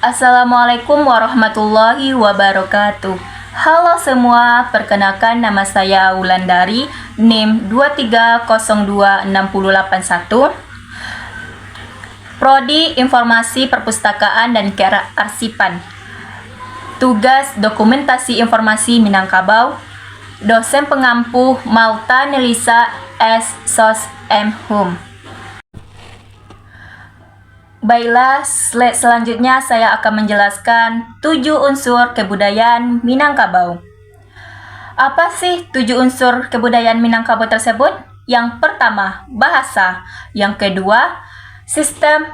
Assalamualaikum warahmatullahi wabarakatuh. Halo semua, perkenalkan nama saya Wulandari, NIM 23026081, Prodi Informasi Perpustakaan dan Kearsipan. Tugas Dokumentasi Informasi Minangkabau, dosen pengampu Malta Nelisa S. Sos M. Hum. Baiklah, slide selanjutnya saya akan menjelaskan 7 unsur kebudayaan Minangkabau. Apa sih 7 unsur kebudayaan Minangkabau tersebut? Yang pertama, bahasa. Yang kedua, sistem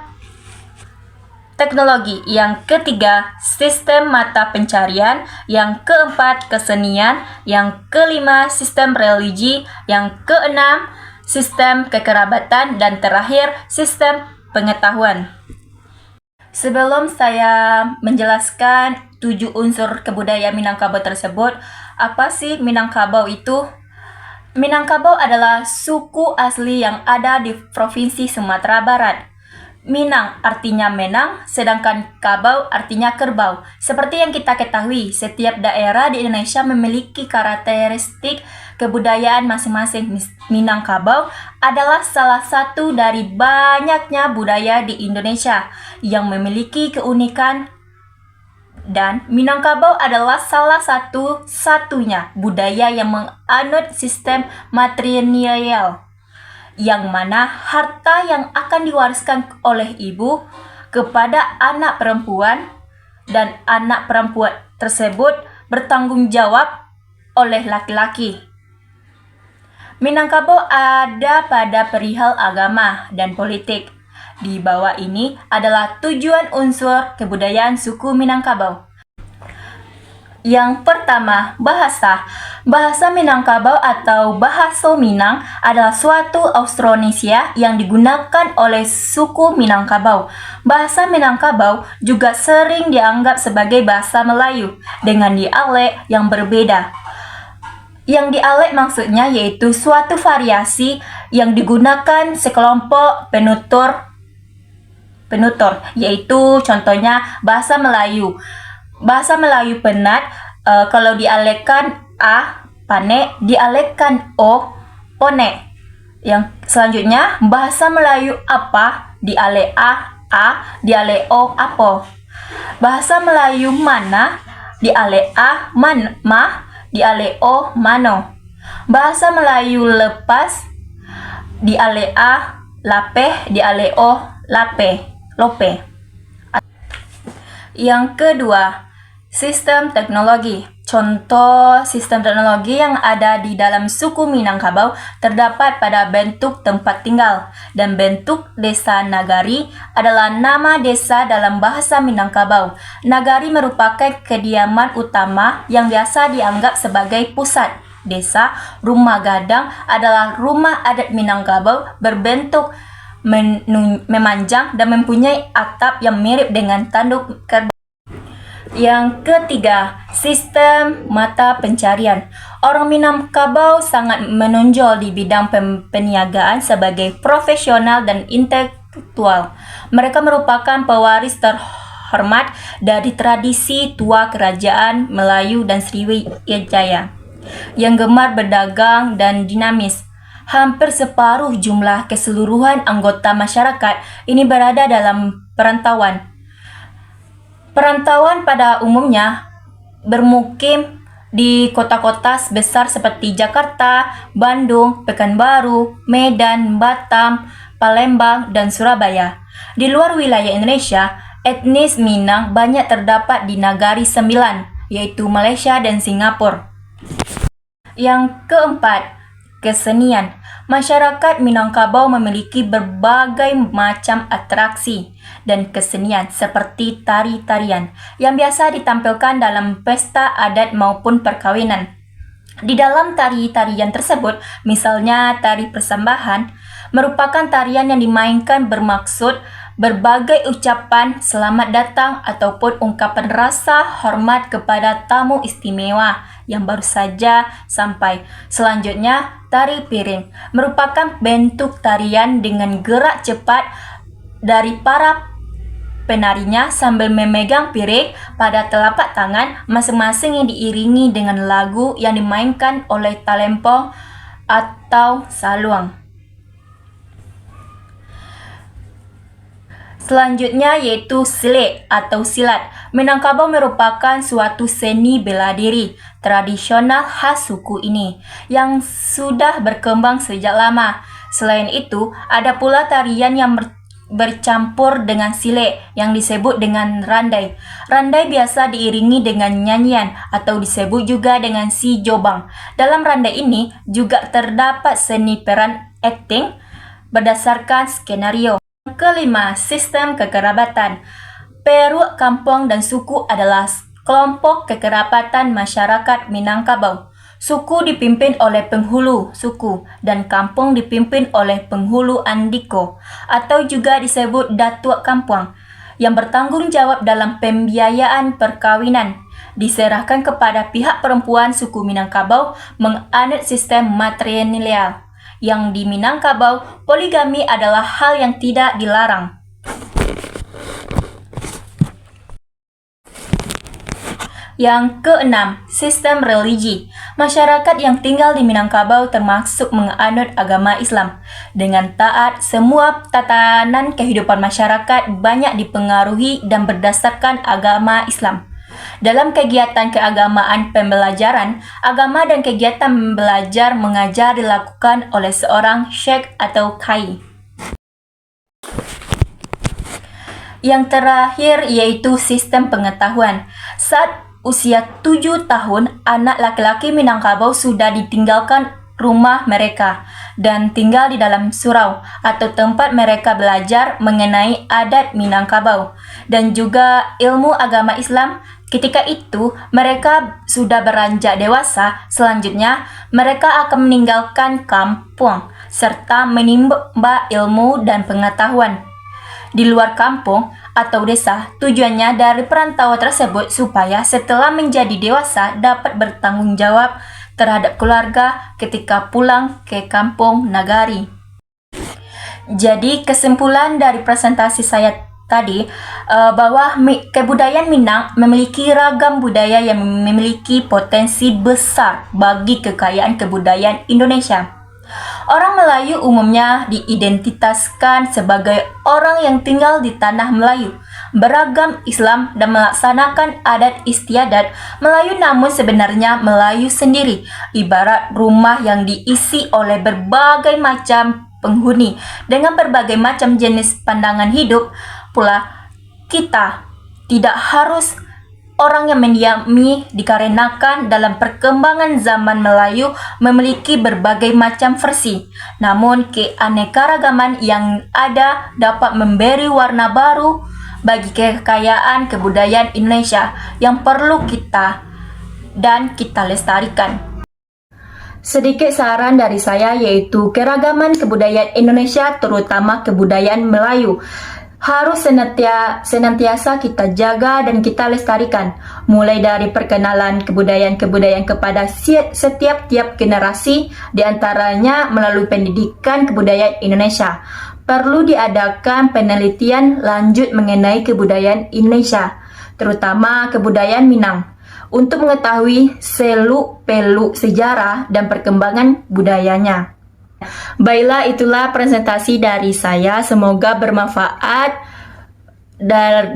teknologi. Yang ketiga, sistem mata pencarian. Yang keempat, kesenian. Yang kelima, sistem religi. Yang keenam, sistem kekerabatan. Dan terakhir, sistem pengetahuan. Sebelum saya menjelaskan 7 unsur kebudayaan Minangkabau tersebut, apa sih Minangkabau itu? Minangkabau adalah suku asli yang ada di Provinsi Sumatera Barat. Minang artinya menang, sedangkan kabau artinya kerbau. Seperti yang kita ketahui, setiap daerah di Indonesia memiliki karakteristik kebudayaan masing-masing. Minangkabau adalah salah satu dari banyaknya budaya di Indonesia yang memiliki keunikan, dan Minangkabau adalah salah satu-satunya budaya yang menganut sistem matrilineal, yang mana harta yang akan diwariskan oleh ibu kepada anak perempuan, dan anak perempuan tersebut bertanggung jawab oleh laki-laki. Minangkabau ada pada perihal agama dan politik. Di bawah ini adalah tujuan unsur kebudayaan suku Minangkabau. Yang pertama, bahasa. Bahasa Minangkabau atau Bahasa Minang adalah suatu Austronesia yang digunakan oleh suku Minangkabau. Bahasa Minangkabau juga sering dianggap sebagai bahasa Melayu dengan dialek yang berbeda. Yang dialek maksudnya yaitu suatu variasi yang digunakan sekelompok penutur, yaitu contohnya bahasa Melayu. Bahasa Melayu Penat, kalau dialekkan A, pane, dialekkan O, pone. Yang selanjutnya, bahasa Melayu apa, dialek A, dialek O, apo. Bahasa Melayu mana, dialek A, mah, dialek O, mano. Bahasa Melayu lepas, dialek A, lapeh, dialek O, lape, lope. Yang kedua, sistem teknologi. Contoh sistem teknologi yang ada di dalam suku Minangkabau terdapat pada bentuk tempat tinggal, dan bentuk desa nagari adalah nama desa dalam bahasa Minangkabau. Nagari merupakan kediaman utama yang biasa dianggap sebagai pusat desa. Rumah gadang adalah rumah adat Minangkabau berbentuk memanjang dan mempunyai atap yang mirip dengan tanduk kerbau. Yang ketiga, sistem mata pencarian. Orang Minangkabau sangat menonjol di bidang peniagaan sebagai profesional dan intelektual. Mereka merupakan pewaris terhormat dari tradisi tua kerajaan Melayu dan Sriwijaya yang gemar berdagang dan dinamis. Hampir separuh jumlah keseluruhan anggota masyarakat ini berada dalam perantauan. Perantauan pada umumnya bermukim di kota-kota besar seperti Jakarta, Bandung, Pekanbaru, Medan, Batam, Palembang, dan Surabaya. Di luar wilayah Indonesia, etnis Minang banyak terdapat di Nagari Sembilan, yaitu Malaysia dan Singapura. Yang keempat, kesenian. Masyarakat Minangkabau memiliki berbagai macam atraksi dan kesenian seperti tari-tarian yang biasa ditampilkan dalam pesta adat maupun perkawinan. Di dalam tari-tarian tersebut, misalnya tari persembahan, merupakan tarian yang dimainkan bermaksud berbagai ucapan selamat datang ataupun ungkapan rasa hormat kepada tamu istimewa yang baru saja sampai. Selanjutnya, tari piring merupakan bentuk tarian dengan gerak cepat dari para penarinya sambil memegang pirik pada telapak tangan masing-masing yang diiringi dengan lagu yang dimainkan oleh talempong atau saluang. Selanjutnya yaitu silet atau silat. Minangkabau merupakan suatu seni bela diri tradisional khas suku ini yang sudah berkembang sejak lama. Selain itu, ada pula tarian yang bercampur dengan silet yang disebut dengan randai. Randai biasa diiringi dengan nyanyian atau disebut juga dengan si jobang. Dalam randai ini juga terdapat seni peran akting berdasarkan skenario. Kelima, sistem kekerabatan. Peruk, kampung, dan suku adalah kelompok kekerabatan masyarakat Minangkabau. Suku dipimpin oleh penghulu suku dan kampung dipimpin oleh penghulu andiko atau juga disebut datuk kampung yang bertanggung jawab dalam pembiayaan perkawinan. Diserahkan kepada pihak perempuan suku Minangkabau menganut sistem matrilineal. Yang di Minangkabau, poligami adalah hal yang tidak dilarang. Yang keenam, sistem religi. Masyarakat yang tinggal di Minangkabau termasuk menganut agama Islam. Dengan taat, semua tatanan kehidupan masyarakat banyak dipengaruhi dan berdasarkan agama Islam. Dalam kegiatan keagamaan pembelajaran, agama dan kegiatan belajar mengajar dilakukan oleh seorang syekh atau kai. Yang terakhir yaitu sistem pengetahuan. Saat usia 7 tahun, anak laki-laki Minangkabau sudah ditinggalkan rumah mereka dan tinggal di dalam surau atau tempat mereka belajar mengenai adat Minangkabau dan juga ilmu agama Islam. Ketika itu, mereka sudah beranjak dewasa. Selanjutnya, mereka akan meninggalkan kampung serta menimba ilmu dan pengetahuan di luar kampung atau desa. Tujuannya dari perantauan tersebut supaya setelah menjadi dewasa dapat bertanggung jawab terhadap keluarga ketika pulang ke kampung nagari. Jadi kesimpulan dari presentasi saya tadi bahwa kebudayaan Minang memiliki ragam budaya yang memiliki potensi besar bagi kekayaan kebudayaan Indonesia. Orang Melayu umumnya diidentitaskan sebagai orang yang tinggal di tanah Melayu, beragam Islam dan melaksanakan adat istiadat Melayu, namun sebenarnya Melayu sendiri ibarat rumah yang diisi oleh berbagai macam penghuni dengan berbagai macam jenis pandangan hidup. Pula kita tidak harus orang yang mendiami dikarenakan dalam perkembangan zaman Melayu memiliki berbagai macam versi. Namun keanekaragaman yang ada dapat memberi warna baru bagi kekayaan kebudayaan Indonesia yang perlu kita lestarikan. Sedikit saran dari saya yaitu keragaman kebudayaan Indonesia terutama kebudayaan Melayu harus senantiasa kita jaga dan kita lestarikan, mulai dari perkenalan kebudayaan-kebudayaan kepada setiap generasi, diantaranya melalui pendidikan kebudayaan Indonesia. Perlu diadakan penelitian lanjut mengenai kebudayaan Indonesia, terutama kebudayaan Minang, untuk mengetahui seluk-beluk sejarah dan perkembangan budayanya. Baiklah, itulah presentasi dari saya. Semoga bermanfaat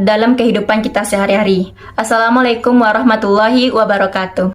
dalam kehidupan kita sehari-hari. Assalamualaikum warahmatullahi wabarakatuh.